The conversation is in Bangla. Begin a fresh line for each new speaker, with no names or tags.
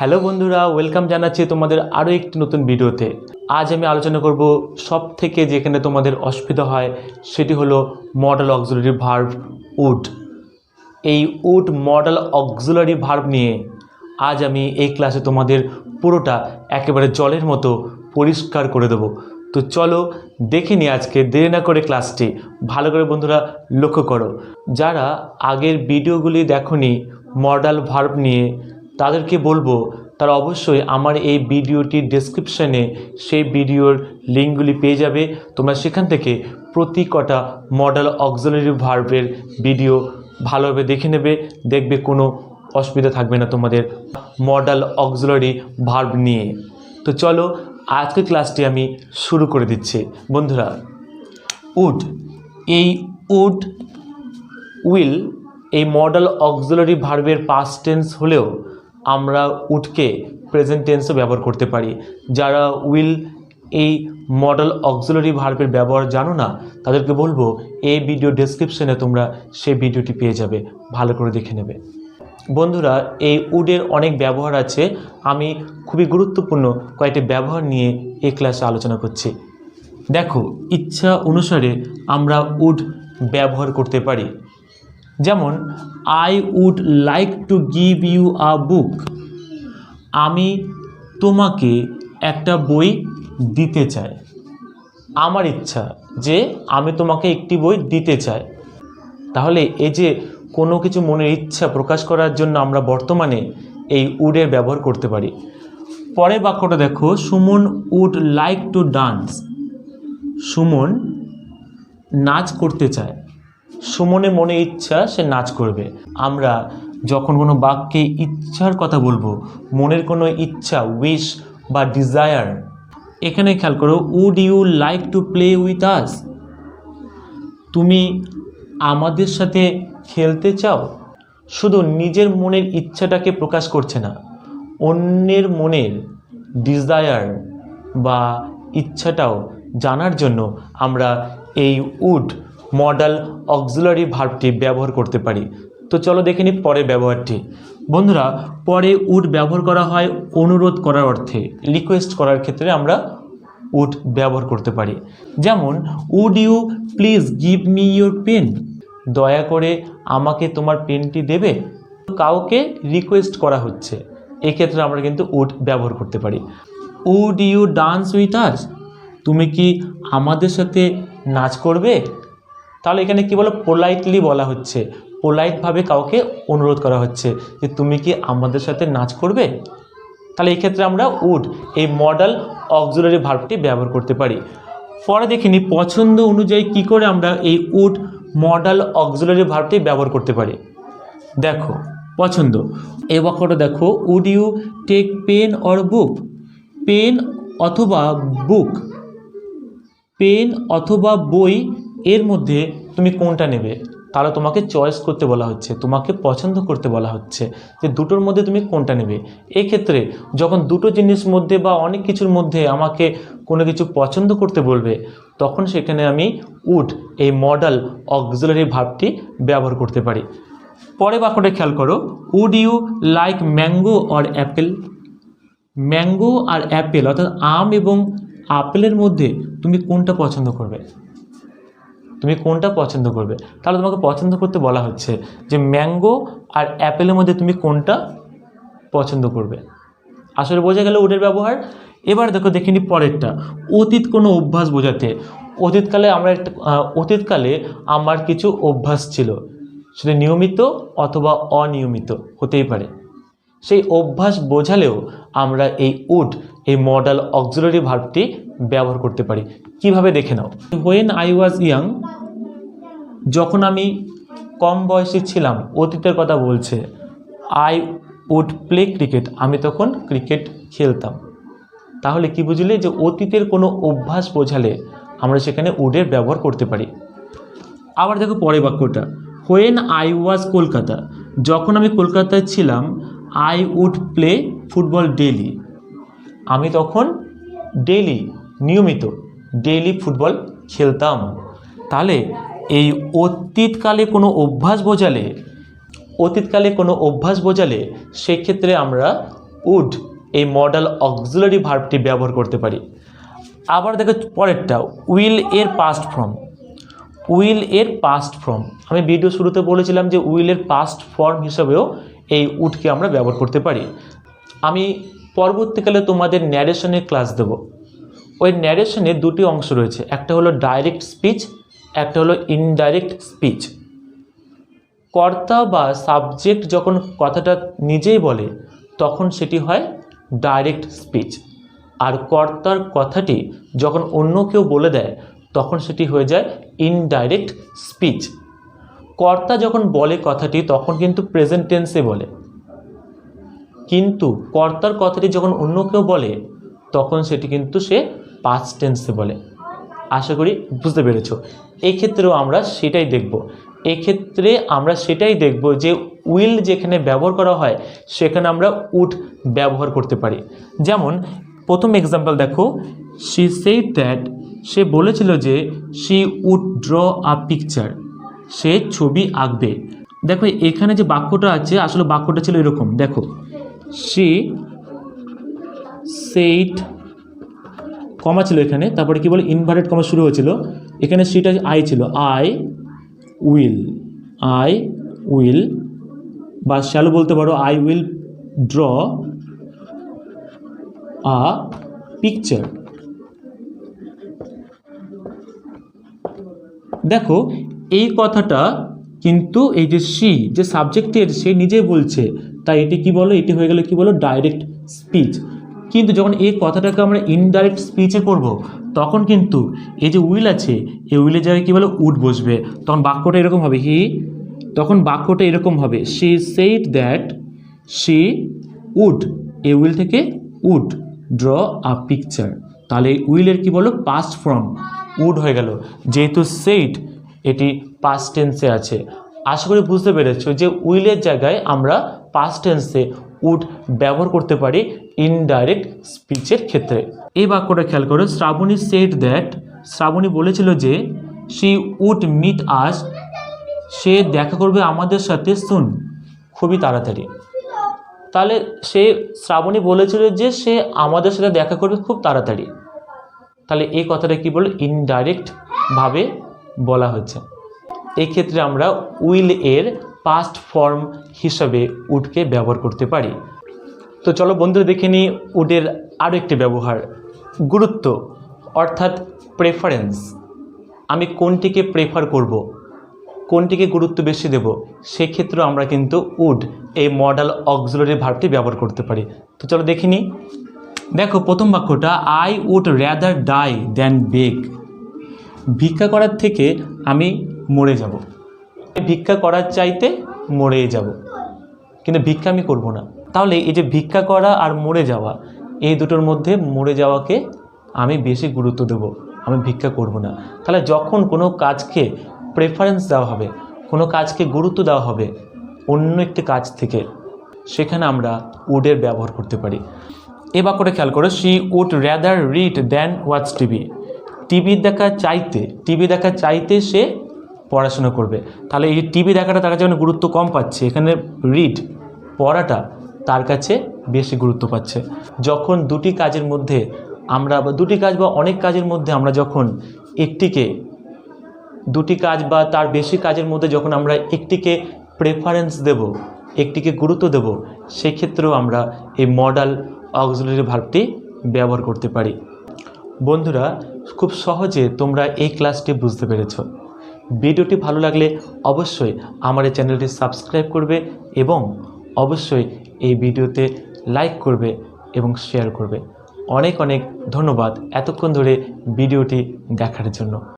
হ্যালো বন্ধুরা, ওয়েলকাম জানাচ্ছি তোমাদের আরও একটি নতুন ভিডিওতে। আজ আমি আলোচনা করব সব থেকে যেখানে তোমাদের অসুবিধা হয় সেটি হলো মডাল অক্সিলারি ভার্ব উড। এই উড মডাল অক্সিলারি ভার্ব নিয়ে আজ আমি এই ক্লাসে তোমাদের পুরোটা একেবারে জলের মতো পরিষ্কার করে দেবো। তো চলো দেখে নিই আজকে দেরি না করে ক্লাসটি। ভালো করে বন্ধুরা লক্ষ্য করো, যারা আগের ভিডিওগুলি দেখোনি মডাল ভার্ব নিয়ে তাদেরকে বলবো তারা অবশ্যই আমার এই ভিডিওটির ডেসক্রিপশানে সেই ভিডিওর লিঙ্কগুলি পেয়ে যাবে। তোমরা সেখান থেকে প্রতি কটা মডাল অক্সিলারি ভার্বের ভিডিও ভালোভাবে দেখে নেবে, দেখবে কোনো অসুবিধা থাকবে না তোমাদের মডাল অক্সিলারি ভার্ব নিয়ে। তো চলো আজকের ক্লাসটি আমি শুরু করে দিচ্ছি বন্ধুরা। উড, এই উড উইল এই মডাল অক্সিলারি ভার্বের পাস্ট টেন্স হলেও আমরা উডকে প্রেজেন্ট টেন্সও ব্যবহার করতে পারি। যারা উইল এই মডাল অক্সিলারি ভার্বের ব্যবহার জানো না তাদেরকে বলবো এই ভিডিও ডেসক্রিপশনে তোমরা সেই ভিডিওটি পেয়ে যাবে, ভালো করে দেখে নেবে। বন্ধুরা, এই উডের অনেক ব্যবহার আছে, আমি খুবই গুরুত্বপূর্ণ কয়েকটি ব্যবহার নিয়ে এই ক্লাসে আলোচনা করছি। দেখো, ইচ্ছা অনুসারে আমরা উড ব্যবহার করতে পারি। যেমন I would like to give you a book, আমি তোমাকে একটা বই দিতে চাই। আমার ইচ্ছা যে আমি তোমাকে একটি বই দিতে চাই। তাহলে এই যে কোনো কিছু মনের ইচ্ছা প্রকাশ করার জন্য আমরা বর্তমানে এই উডের ব্যবহার করতে পারি। পরের বাক্যটা দেখো, Suman would like to dance, Suman নাচ করতে চায়। সুমনের মনে ইচ্ছা, সে নাচ করবে। আমরা যখন কোনো বাক্যে ইচ্ছার কথা বলবো, মনের কোনো ইচ্ছা, উইশ বা ডিজায়ার, এখানে খেয়াল করো, would you like to play with us, তুমি আমাদের সাথে খেলতে চাও। শুধু নিজের মনের ইচ্ছাটাকে প্রকাশ করছে না, অন্যের মনের ডিজায়ার বা ইচ্ছাটাও জানার জন্য আমরা এই উড মডাল অক্সিলারি ভার্বটি ব্যবহার করতে পারি। তো চলো দেখে নিই পরের ব্যবহারটি। বন্ধুরা, পরে উড ব্যবহার করা হয় অনুরোধ করার অর্থে, রিকোয়েস্ট করার ক্ষেত্রে আমরা উড ব্যবহার করতে পারি। যেমন would you please give me your pen, দয়া করে আমাকে তোমার পেনটি দেবে। কাউকে রিকোয়েস্ট করা হচ্ছে, এক্ষেত্রে আমরা কিন্তু উড ব্যবহার করতে পারি। Would you dance with us, তুমি কি আমাদের সাথে নাচ করবে। তাহলে এখানে কি বলো, পোলাইটলি বলা হচ্ছে, পোলাইটভাবে কাউকে অনুরোধ করা হচ্ছে যে তুমি কি আমাদের সাথে নাচ করবে। তাহলে এই ক্ষেত্রে আমরা উড এই মডাল অক্সিলারি ভার্বটি ব্যবহার করতে পারি। পরে দেখিনি পছন্দ অনুযায়ী কি করে আমরা এই উড মডাল অক্সিলারি ভার্বটি ব্যবহার করতে পারি। দেখো, পছন্দ, এই বাক্যটা দেখো, would you take pen or book, pen অথবা বুক, পেন অথবা বই এর মধ্যে তুমি কোনটা নেবে। তাহলে তোমাকে চয়েস করতে বলা হচ্ছে, তোমাকে পছন্দ করতে বলা হচ্ছে যে দুটোর মধ্যে তুমি কোনটা নেবে। এক্ষেত্রে যখন দুটো জিনিস মধ্যে বা অনেক কিছুর মধ্যে আমাকে কোনো কিছু পছন্দ করতে বলবে, তখন সেখানে আমি উড এই মডাল অক্সিলারি ভার্বটি ব্যবহার করতে পারি। পরে বাক্যটা খেয়াল করো, would you like mango or apple, mango আর অ্যাপেল অর্থাৎ আম এবং আপেলের মধ্যে তুমি কোনটা পছন্দ করবে, তুমি কোনটা পছন্দ করবে। তাহলে তোমাকে পছন্দ করতে বলা হচ্ছে যে ম্যাঙ্গো আর অ্যাপেলের মধ্যে তুমি কোনটা পছন্দ করবে। আসলে বোঝা গেল উডের ব্যবহার। এবার দেখো, দেখিনি পরেরটা, অতীত কোনো অভ্যাস বোঝাতে। অতীতকালে আমার কিছু অভ্যাস ছিল, সেটা নিয়মিত অথবা অনিয়মিত হতেই পারে। সেই অভ্যাস বোঝালেও আমরা এই উড এই মডাল অক্সিলারি ভার্বটি ব্যবহার করতে পারি। কিভাবে দেখে নাও। হোয়েন আই ওয়াজ ইয়াং, যখন আমি কম বয়সী ছিলাম, অতীতের কথা বলছে। আই উড প্লে ক্রিকেট, আমি তখন ক্রিকেট খেলতাম। তাহলে কি বুঝলে যে অতীতের কোনো অভ্যাস বোঝালে আমরা সেখানে উডের ব্যবহার করতে পারি। আবার দেখো পরের বাক্যটা, হোয়েন আই ওয়াজ কলকাতা, যখন আমি কলকাতায় ছিলাম। I would play football daily, আমি তখন ডেইলি নিয়মিত ডেইলি ফুটবল খেলতাম। তাহলে এই অতীতকালে কোনো অভ্যাস বোঝালে সেক্ষেত্রে আমরা উড এই মডাল অক্সিলারি ভার্বটি ব্যবহার করতে পারি। আবার দেখো পরেরটা, উইল এর পাস্ট ফর্ম। উইল এর পাস্ট ফর্ম, আমি ভিডিও শুরুতে বলেছিলাম যে উইলের পাস্ট ফর্ম হিসাবেও এই উডকে আমরা ব্যবহার করতে পারি। আমি পরবর্তীকালে তোমাদের ন্যারেশনের ক্লাস দেব। ওই ন্যারেশনে দুটি অংশ রয়েছে, একটা হলো ডাইরেক্ট স্পিচ, একটা হলো ইনডাইরেক্ট স্পিচ। কর্তা বা সাবজেক্ট যখন কথাটা নিজেই বলে তখন সেটি হয় ডাইরেক্ট স্পিচ, আর কর্তার কথাটি যখন অন্য কেউ বলে দেয় তখন সেটি হয়ে যায় ইনডাইরেক্ট স্পিচ। কর্তা যখন বলে কথাটি তখন কিন্তু প্রেজেন্ট টেন্সে বলে, কিন্তু কর্তার কথাটি যখন অন্য কেউ বলে তখন সেটি কিন্তু সে পাস্ট টেন্সে বলে। আশা করি বুঝতে পেরেছ। এই ক্ষেত্রেও আমরা সেটাই দেখব। এক্ষেত্রে আমরা সেটাই দেখব যে উইল যেখানে ব্যবহার করা হয় সেখানে আমরা উড ব্যবহার করতে পারি। যেমন প্রথম এক্সাম্পল দেখো, শি সেড দ্যাট, সে বলেছিল যে she would draw a picture, সে ছবি আঁকবে। দেখো এখানে যে বাক্যটা আছে আসলে বাক্যটা ছিল এরকম, দেখো শি সেড, কমা ছিল এখানে, তারপরে কি বলে ইনভার্টেড কমা শুরু হয়েছিল, এখানে সিটা আই ছিল, আই উইল বা শ্যালো বলতে পারো, I will draw a picture. দেখো এই কথাটা কিন্তু এই যে সি যে সাবজেক্টের সে নিজেই বলছে, তাই এটি কি বলো, এটি হয়ে গেল কি বলো ডাইরেক্ট স্পিচ। কিন্তু যখন এই কথাটাকে আমরা ইনডাইরেক্ট স্পিচে করব তখন কিন্তু এই যে উইল আছে এই উইলের জায়গায় কী বলো উড বসবে, তখন বাক্যটা এরকম হবে, তখন বাক্যটা এরকম হবে, she said that she would, এই উইল থেকে উড ড্র আ পিকচার। তাহলে উইলের কি বলো পাস্ট ফর্ম উড হয়ে গেল, যেহেতু সেড এটি পাস্ট টেন্সে আছে। আশা করি বুঝতে পেরেছো যে উইলের জায়গায় আমরা পাস্ট টেন্সে উড ব্যবহার করতে পারি ইনডাইরেক্ট স্পিচের ক্ষেত্রে। এই বাক্যটা খেয়াল করো, শ্রাবণী সেড দ্যাট, শ্রাবণী বলেছিল যে শি উড মিট আস, সে দেখা করবে আমাদের সাথে সুন, খুবই তাড়াতাড়ি। তাহলে শ্রাবণী বলেছিল যে সে আমাদের সাথে দেখা করবে খুব তাড়াতাড়ি, তাহলে এই কথাটা কি বলে ইনডাইরেক্ট ভাবে বলা হয়েছে। এই ক্ষেত্রে আমরা উইল এর পাস্ট ফর্ম হিসাবে উডকে ব্যবহার করতে পারি। তো চলো বন্ধুরা দেখে নিই উডের আরও একটি ব্যবহার, গুরুত্ব অর্থাৎ প্রেফারেন্স। আমি কোনটিকে প্রেফার করব, কোনটিকে গুরুত্ব বেশি দেব, সেক্ষেত্রেও আমরা কিন্তু উড এই মডাল অক্সিলারি ভার্বটি ব্যবহার করতে পারি। তো চলো দেখে নিই। দেখো প্রথম বাক্যটা, I would rather die than beg, ভিক্ষা করার থেকে আমি মরে যাব। ভিক্ষা করার চাইতে মরেই যাব, কিন্তু ভিক্ষা আমি করব না। তাহলে এই যে ভিক্ষা করা আর মরে যাওয়া, এই দুটোর মধ্যে মরে যাওয়াকে আমি বেশি গুরুত্ব দেব, আমি ভিক্ষা করব না। তাহলে যখন কোনো কাজকে প্রেফারেন্স দেওয়া হবে, কোনো কাজকে গুরুত্ব দেওয়া হবে অন্য একটি কাজ থেকে, সেখানে আমরা উডের ব্যবহার করতে পারি। এ বাক্যটা খেয়াল করো, she would rather read than watch TV, TV দেখা চাইতে সে পড়াশোনা করবে। তাহলে এই টিভি দেখাটা তার কাছে গুরুত্ব কম পাচ্ছে, এখানে রিড পড়াটা তার কাছে বেশি গুরুত্ব পাচ্ছে। যখন দুটি কাজের মধ্যে আমরা বা দুটি কাজ বা অনেক কাজের মধ্যে আমরা যখন একটিকে, দুটি কাজ বা তার বেশি কাজের মধ্যে যখন আমরা একটিকে প্রেফারেন্স দেব, একটিকে গুরুত্ব দেব, সেক্ষেত্রেও আমরা এই মডাল অক্সিলারি ভার্বটি ব্যবহার করতে পারি। বন্ধুরা খুব সহজে তোমরা এই ক্লাসটি বুঝতে পেরেছ। ভিডিওটি ভালো লাগলে অবশ্যই আমার এই চ্যানেলটি সাবস্ক্রাইব করবে এবং অবশ্যই এই ভিডিওতে লাইক করবে এবং শেয়ার করবে। অনেক অনেক ধন্যবাদ এতক্ষণ ধরে ভিডিওটি দেখার জন্য।